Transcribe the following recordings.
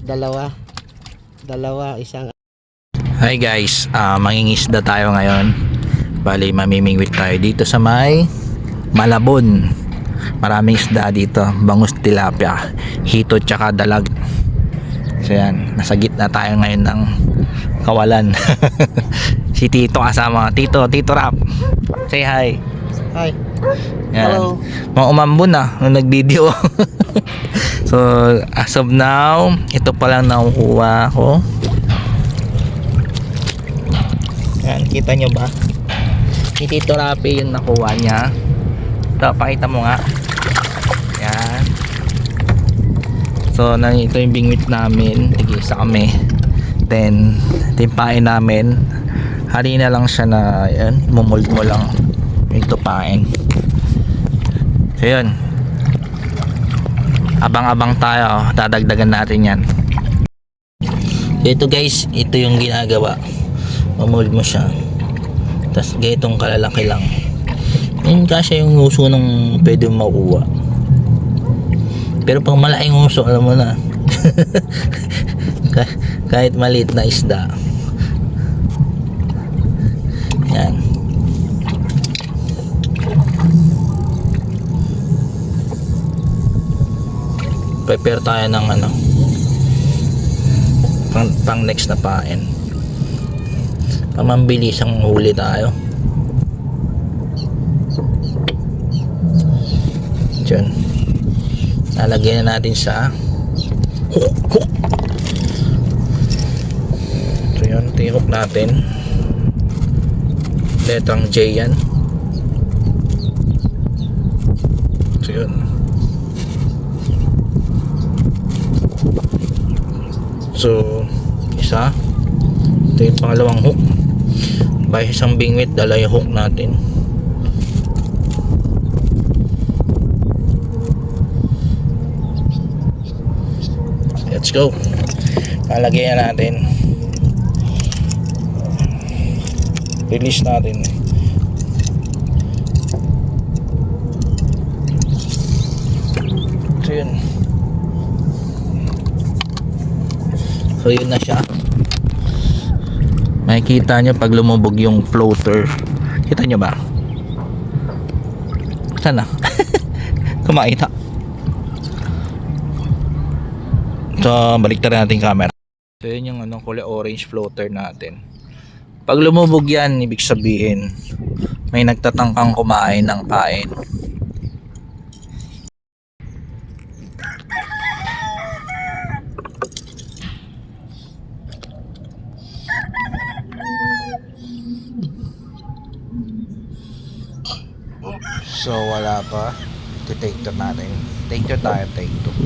Dalawa. Dalawa, isang. Hi guys, mangingisda tayo ngayon. Bali mamimingwit tayo dito sa may Malabon. Maraming isda dito, bangus, tilapia, hito tsaka dalag. So yan, nasa gitna tayo ngayon ng kawalan. Si Tito kasama. Tito Rap. Say hi. Hi. Yan. Hello. Mga umambon na nung nag-video. So as of now, ito pa lang nakukuha ko. Yan, kita nyo ba? Si Tito Rapi yung nakuha niya. Ito, pakita mo nga. Yan. So ito yung bingwit namin. Tig-isa kami. Then timpain namin. Hari na lang siya na yan, mumold mo lang yung tupain. So yun, abang-abang tayo, dadagdagan natin yan. So ito guys, ito yung ginagawa, mumold mo siya, tapos ganitong kalalaki lang. Yun kasi yung uso ng pwede makuha. Pero pang malaking uso, alam mo na. Kahit maliit na isda yan. Prepare tayo ng pang next na pain. Pamambilis ang huli tayo. Diyan. Lalagyan na natin sa hook. So yun, tihok natin. Letrang J yan. So yun. So isa. Ito yung pangalawang hook. By isang bingwit, dala yung hook natin. Let's go. Lalagyan natin. Release natin. So yun. So yun na siya. Makikita nyo pag lumubog yung floater. Kita nyo ba? Saan na? Kumakita. So baliktad natin camera. So yun yung kulay orange floater natin. Pag lumubog yan, ibig sabihin may nagtatangkang kumain ng kain. So wala pa. Take two natin. Take two tayo, take two.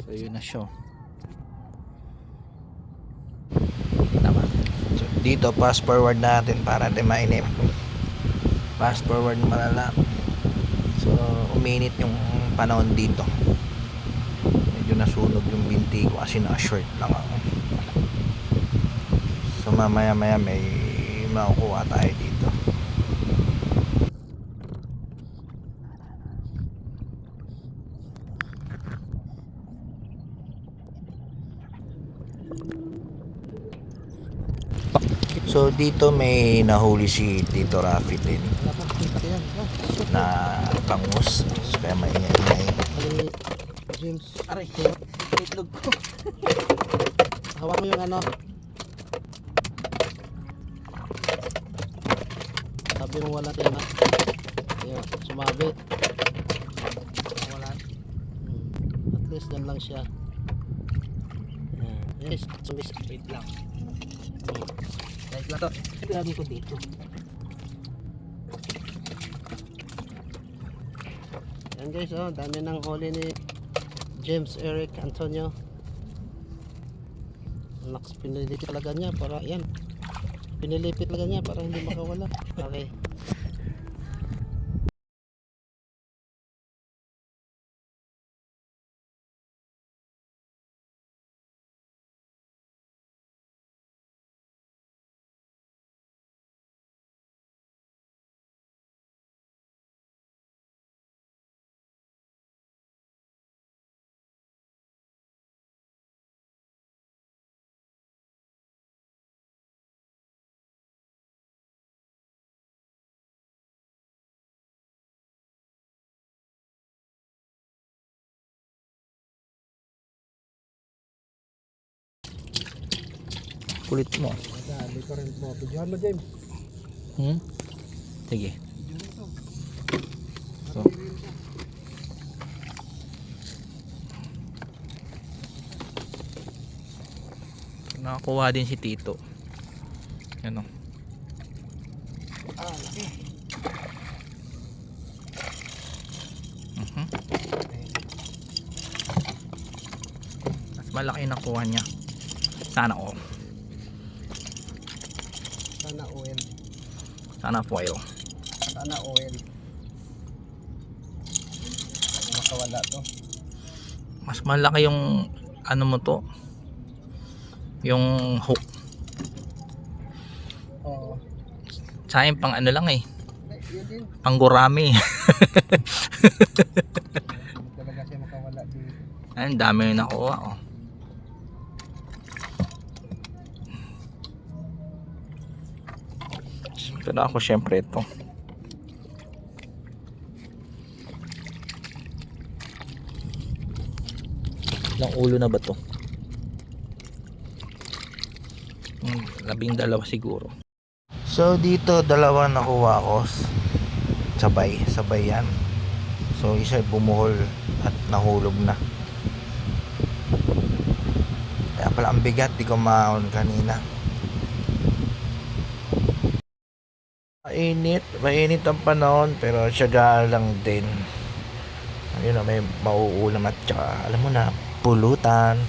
So yun na siya. Tama. So, dito fast forward natin para di mainip. Fast forward malala. So uminit yung panahon dito. Medyo nasunog yung binti ko kasi na-short lang ako. So mamaya may makukuha tayo dito. So dito may nahuli si Tito Rafi din na bangus. So, kaya maingay. James, aray, itlog ko. Hawak mo yung sabi mo wala tayo na. Ayun, sumabit. Wala. At least yan lang siya. Yes, wait lang. Like lang to. Pinagi ko dito. Yan guys, dami ng huli ni James Eric Antonio. Pinili talaga niya para yan. Pinilipit lang niya para hindi makawala. Okay. Kulit mo. Dali ko rin mo. Videohan mo, James. Sige. So, nakakuha din si Tito. Ano? Laki. Mas malaki nakuha niya. Sana all. Sana oil. Sana foil. Sana oil. Makawala to. Mas malaki yung ano mo to. Yung hook. Oo. Sa akin pang ano lang eh. Yun din. Pang gurami. Talaga siya makawala dito. Ang dami yung nakuha oh. Pero ako syempre ito. Ilang ulo na ba to? 12 siguro. So dito dalawa nakuha ko. Sabay yan. So isa bumuhol at nahulog na. Kaya pala ang bigat, di ko maon kanina. Mainit ang panahon pero tiyaga lang din. Ayun na, may mauulam at saka alam mo na, pulutan.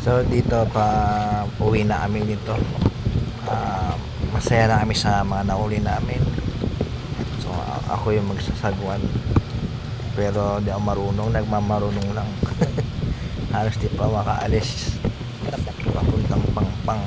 So dito pa uwi na kami dito. Masaya na kami sa mga nahuli namin. So ako yung magsasagwan. Pero di ako marunong, nagmamarunong lang. Halos di pa makaalis. Papuntang pangpang.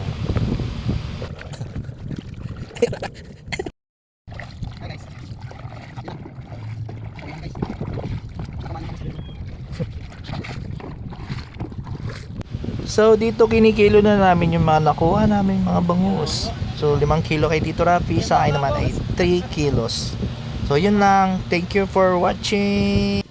So dito kinikilo na namin yung mga nakuha namin mga bangus. So 5 kilo kay Tito Rafi, sa akin naman ay 3 kilos. So yun lang. Thank you for watching.